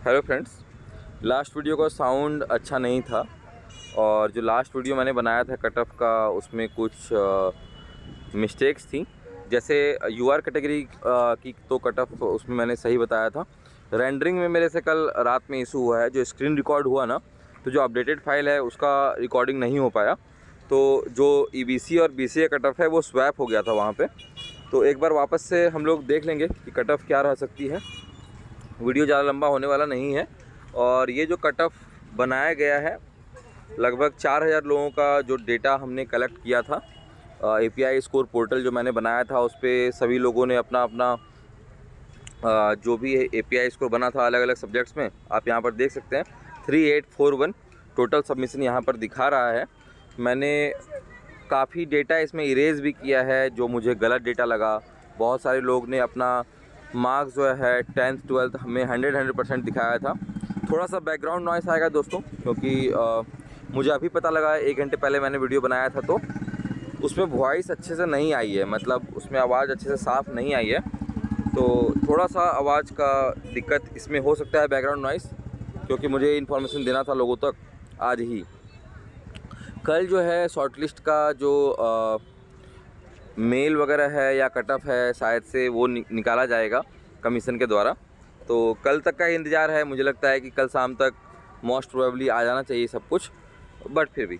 Hello friends, last video का sound अच्छा नहीं था और जो लास्ट वीडियो मैंने बनाया था कट ऑफ का उसमें कुछ मिस्टेक्स थी। जैसे यूआर कैटेगरी की तो कट ऑफ उसमें मैंने सही बताया था। रेंडरिंग में मेरे से कल रात में इशू हुआ है, जो स्क्रीन रिकॉर्ड हुआ ना, तो जो अपडेटेड फाइल है उसका रिकॉर्डिंग नहीं हो पाया। तो जो ईबीसी और बीसीए कट ऑफ है वो स्वैप हो गया था वहाँ पे। तो एक बार वापस से हम लोग देख लेंगे कि कट ऑफ क्या रह सकती है। वीडियो ज़्यादा लंबा होने वाला नहीं है और ये जो कट ऑफ बनाया गया है, लगभग 4000 लोगों का जो डेटा हमने कलेक्ट किया था। एपीआई स्कोर पोर्टल जो मैंने बनाया था उस पर सभी लोगों ने अपना अपना जो भी एपीआई स्कोर बना था अलग अलग सब्जेक्ट्स में, आप यहाँ पर देख सकते हैं 3841 टोटल सबमिशन यहाँ पर दिखा रहा है। मैंने काफ़ी डेटा इसमें इरेज भी किया है जो मुझे गलत डेटा लगा। बहुत सारे लोग ने अपना मार्क्स जो है 10th 12th हमें 100% दिखाया था। थोड़ा सा बैकग्राउंड नॉइस आएगा दोस्तों, क्योंकि मुझे अभी पता लगा 1 घंटे पहले मैंने वीडियो बनाया था तो उसमें वॉइस अच्छे से नहीं आई है, मतलब उसमें आवाज़ अच्छे से साफ़ नहीं आई है। तो थोड़ा सा आवाज़ का दिक्कत इसमें हो सकता है, बैकग्राउंड नॉइस, क्योंकि मुझे इन्फॉर्मेशन देना था लोगों तक आज ही। कल जो है शॉर्टलिस्ट का जो मेल वगैरह है या कट ऑफ है, शायद से वो निकाला जाएगा कमीशन के द्वारा। तो कल तक का इंतज़ार है। मुझे लगता है कि कल शाम तक मोस्ट प्रोबेबली आ जाना चाहिए सब कुछ, बट फिर भी।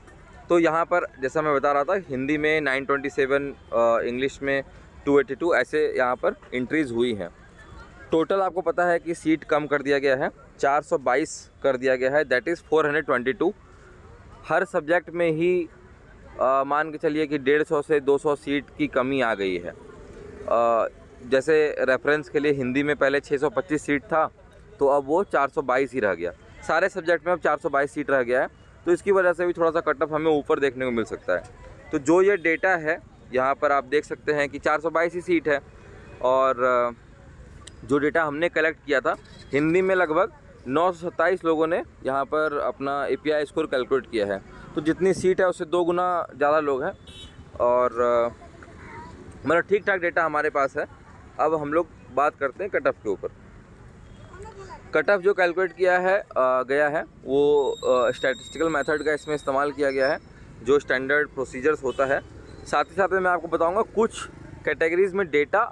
तो यहाँ पर जैसा मैं बता रहा था, हिंदी में 927, इंग्लिश में 282 ऐसे यहाँ पर एंट्रीज़ हुई हैं। टोटल आपको पता है कि सीट कम कर दिया गया है, 422 कर दिया गया है, दैट इज़ 422। हर सब्जेक्ट में ही मान के चलिए कि 150 से 200 सीट की कमी आ गई है। जैसे रेफरेंस के लिए हिंदी में पहले 625 सीट था, तो अब वो 422 ही रह गया। सारे सब्जेक्ट में अब 422 सीट रह गया है, तो इसकी वजह से भी थोड़ा सा कट ऑफ हमें ऊपर देखने को मिल सकता है। तो जो ये डेटा है यहाँ पर आप देख सकते हैं कि 422 ही सीट है। और जो डेटा हमने कलेक्ट किया था हिंदी में, लगभग 927 लोगों ने यहाँ पर अपना एपीआई स्कोर कैलकुलेट किया है। तो जितनी सीट है उससे 2 गुना ज़्यादा लोग हैं और मतलब ठीक ठाक डेटा हमारे पास है। अब हम लोग बात करते हैं कट ऑफ के ऊपर। कट ऑफ जो कैलकुलेट किया है गया है वो स्टैटिस्टिकल मेथड का इसमें इस्तेमाल किया गया है, जो स्टैंडर्ड प्रोसीजर्स होता है। साथ ही साथ में मैं आपको बताऊंगा कुछ कैटेगरीज़ में डेटा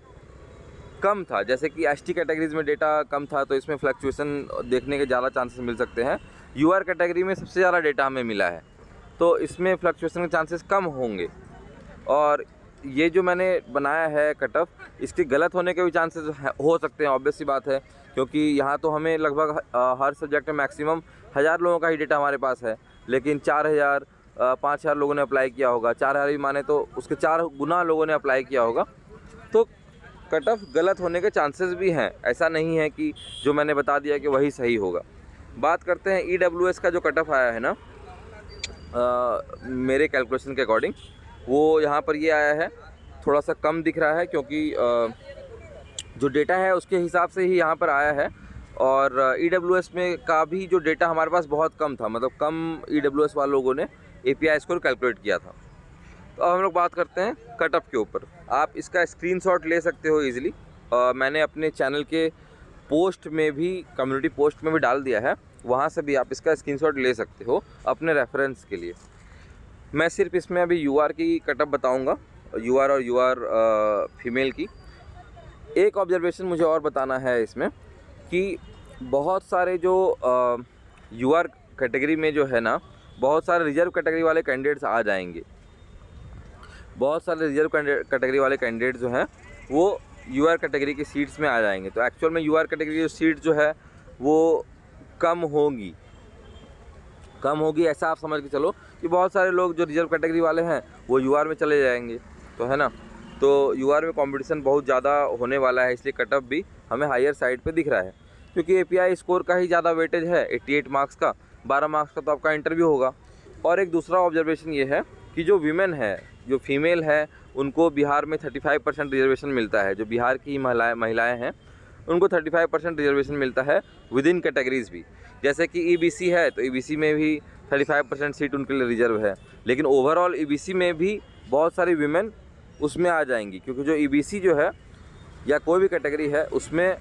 कम था, जैसे कि एसटी कैटेगरीज़ में डेटा कम था, तो इसमें फ्लक्चुएसन देखने के ज़्यादा चांसेस मिल सकते हैं। यूआर कैटेगरी में सबसे ज़्यादा डेटा हमें मिला है, तो इसमें फ्लक्चुएसन के चांसेस कम होंगे। और ये जो मैंने बनाया है कट ऑफ, इसके गलत होने के भी चांसेस हो सकते हैं, ऑब्वियस सी बात है, क्योंकि यहाँ तो हमें लगभग हर सब्जेक्ट में मैक्सिमम 1000 लोगों का ही डेटा हमारे पास है, लेकिन 4000 5000 लोगों ने अप्लाई किया होगा। 4000 भी माने तो उसके 4 गुना लोगों ने अप्लाई किया होगा। तो कट ऑफ गलत होने के चांसेस भी हैं, ऐसा नहीं है कि जो मैंने बता दिया कि वही सही होगा। बात करते हैं ईडब्ल्यूएस का जो कट ऑफ आया है ना, मेरे कैलकुलेशन के अकॉर्डिंग वो यहाँ पर ये आया है, थोड़ा सा कम दिख रहा है, क्योंकि जो डेटा है उसके हिसाब से ही यहाँ पर आया है। और ईडब्ल्यूएस में का भी जो डेटा हमारे पास बहुत कम था, मतलब कम ईडब्ल्यूएस वाले लोगों ने एपीआई स्कोर कैलकुलेट किया था। तो अब हम लोग बात करते हैं कट ऑफ के ऊपर। आप इसका स्क्रीनशॉट ले सकते हो ईजिली। मैंने अपने चैनल के पोस्ट में भी, कम्युनिटी पोस्ट में भी डाल दिया है, वहाँ से भी आप इसका स्क्रीनशॉट ले सकते हो अपने रेफरेंस के लिए। मैं सिर्फ इसमें अभी यूआर की कट ऑफ बताऊँगा, यूआर और यूआर फीमेल की। एक ऑब्जर्वेशन मुझे और बताना है इसमें कि बहुत सारे जो यूआर कैटेगरी में जो है ना, बहुत सारे रिजर्व कैटेगरी वाले कैंडिडेट्स आ जाएंगे। बहुत सारे रिजर्व कैटेगरी वाले कैंडिडेट जो हैं वो यूआर कैटेगरी की सीट्स में आ जाएंगे। तो एक्चुअल में यूआर कैटेगरी की सीट जो है वो कम होगी, ऐसा आप समझ के चलो कि बहुत सारे लोग जो रिजर्व कैटेगरी वाले हैं वो यूआर में चले जाएंगे, तो है ना। तो यूआर में कंपटीशन बहुत ज़्यादा होने वाला है, इसलिए कट ऑफ भी हमें हायर साइड पे दिख रहा है, क्योंकि एपीआई स्कोर का ही ज़्यादा वेटेज है। 88 मार्क्स का, 12 मार्क्स का तो आपका इंटरव्यू होगा। और एक दूसरा ऑब्जर्वेशन ये है कि जो वीमेन है, जो फीमेल है, उनको बिहार में 35% रिजर्वेशन मिलता है। जो बिहार की महिलाएं हैं उनको 35% रिजर्वेशन मिलता है विद इन कैटेगरीज़ भी। जैसे कि ईबीसी है तो ईबीसी में भी 35% सीट उनके लिए रिजर्व है, लेकिन ओवरऑल ईबीसी में भी बहुत सारी वीमेन उसमें आ जाएंगी, क्योंकि जो ईबीसी जो है या कोई भी कैटेगरी है उसमें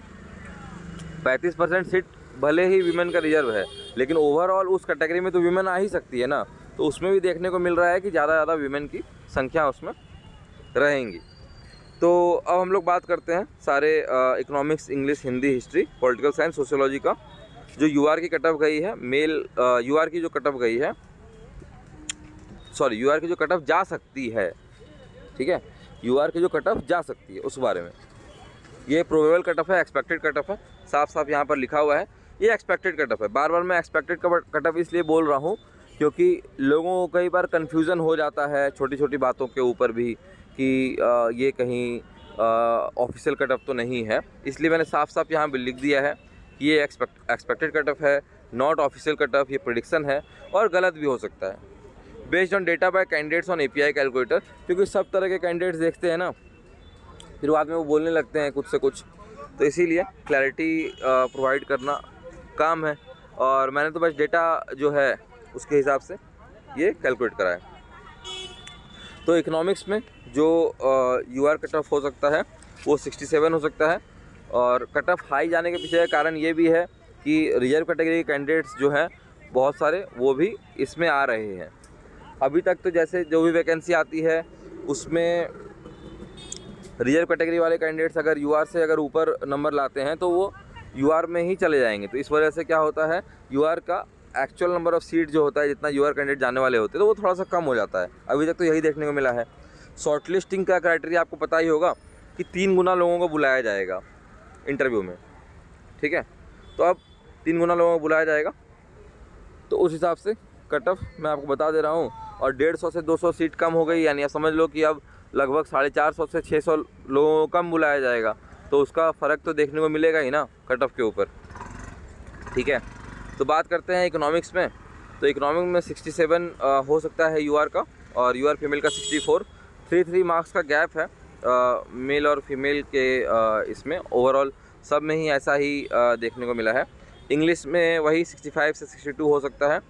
35% सीट भले ही वीमेन का रिजर्व है, लेकिन ओवरऑल उस कैटेगरी में तो वीमेन आ ही सकती है ना, तो उसमें भी देखने को मिल रहा है कि ज़्यादा वीमेन की संख्या उसमें रहेंगी। तो अब हम लोग बात करते हैं सारे economics, English, Hindi, history, political science, sociology का। जो यूआर की कट ऑफ गई है, यूआर की जो कट ऑफ गई है, सॉरी, यूआर की जो कट ऑफ जा सकती है, ठीक है, यूआर की जो कट ऑफ जा सकती है उस बारे में। ये प्रोबेबल कट ऑफ है, एक्सपेक्टेड कट ऑफ है, साफ साफ यहाँ पर लिखा हुआ है, ये एक्सपेक्टेड कट ऑफ है। बार बार मैं एक्सपेक्टेड कट ऑफ इसलिए बोल रहा हूँ क्योंकि लोगों को कई बार कन्फ्यूज़न हो जाता है छोटी छोटी बातों के ऊपर भी कि ये कहीं ऑफिशियल कट ऑफ तो नहीं है, इसलिए मैंने साफ साफ यहाँ भी लिख दिया है कि ये एक्सपेक्टेड कट ऑफ है, नॉट ऑफिशियल कट ऑफ, ये प्रेडिक्शन है और गलत भी हो सकता है। Based on data bye candidates on API calculator, क्योंकि सब तरह के कैंडिडेट्स देखते हैं ना, फिर बाद में वो बोलने लगते हैं कुछ से कुछ, तो इसीलिए क्लैरिटी प्रोवाइड करना काम है। और मैंने तो बस डेटा जो है उसके हिसाब से ये कैलकुलेट करा है। तो इकोनॉमिक्स में जो यूआर कट ऑफ हो सकता है वो 67 हो सकता है, और कट ऑफ हाई जाने के पीछे का कारण ये भी है कि रिजर्व कैटेगरी के कैंडिडेट्स जो हैं बहुत सारे वो भी इसमें आ रहे हैं। अभी तक तो जैसे जो भी वैकेंसी आती है उसमें रिजर्व कैटेगरी वाले कैंडिडेट्स अगर यूआर से अगर ऊपर नंबर लाते हैं तो वो यूआर में ही चले जाएंगे। तो इस वजह से क्या होता है, यूआर का एक्चुअल नंबर ऑफ़ सीट जो होता है, जितना यूआर कैंडिडेट जाने वाले होते हैं, तो वो थोड़ा सा कम हो जाता है। अभी तक तो यही देखने को मिला है। शॉर्ट लिस्टिंग का क्राइटेरिया आपको पता ही होगा कि 3 गुना लोगों को बुलाया जाएगा इंटरव्यू में, ठीक है। तो अब 3 गुना लोगों को बुलाया जाएगा, तो उस हिसाब से कट ऑफ मैं आपको बता दे रहा हूँ। और 150 से 200 सीट कम हो गई, यानी आप समझ लो कि अब लगभग 450 से 600 लोगों को कम बुलाया जाएगा, तो उसका फ़र्क तो देखने को मिलेगा ही ना कट ऑफ के ऊपर, ठीक है। तो बात करते हैं इकोनॉमिक्स में। तो इकोनॉमिक्स में 67 हो सकता है यूआर का, और यूआर फीमेल का 64। 3 मार्क्स का गैप है मेल और फीमेल के इसमें, ओवरऑल सब में ही ऐसा ही देखने को मिला है। इंग्लिश में वही 65 से 62 हो सकता है।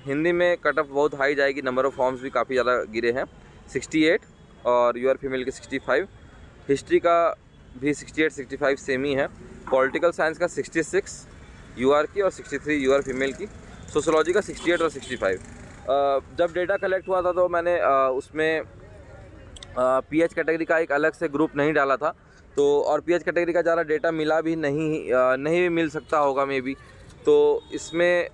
हिंदी में कट ऑफ बहुत हाई जाएगी, नंबर ऑफ़ फॉर्म्स भी काफ़ी ज़्यादा गिरे हैं, 68 और यूआर फीमेल के 65। हिस्ट्री का भी 68-65 सेम ही है। पॉलिटिकल साइंस का 66 यूआर की और 63 यूआर फीमेल की। सोशियोलॉजी का 68 और 65। जब डेटा कलेक्ट हुआ था तो मैंने उसमें पीएच कैटेगरी का एक अलग से ग्रुप नहीं डाला था, तो और पीएच कैटेगरी का ज़्यादा डेटा मिला भी नहीं मिल सकता होगा मे बी। तो इसमें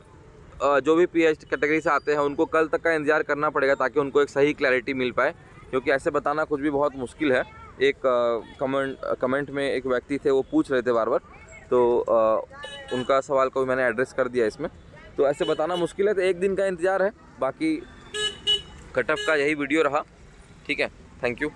जो भी पीएच कैटेगरी से आते हैं उनको कल तक का इंतज़ार करना पड़ेगा ताकि उनको एक सही क्लैरिटी मिल पाए, क्योंकि ऐसे बताना कुछ भी बहुत मुश्किल है। एक कमेंट में एक व्यक्ति थे, वो पूछ रहे थे बार बार, तो उनका सवाल को भी मैंने एड्रेस कर दिया इसमें। तो ऐसे बताना मुश्किल है, तो एक दिन का इंतज़ार है। बाकी कट ऑफ का यही वीडियो रहा, ठीक है। Thank you.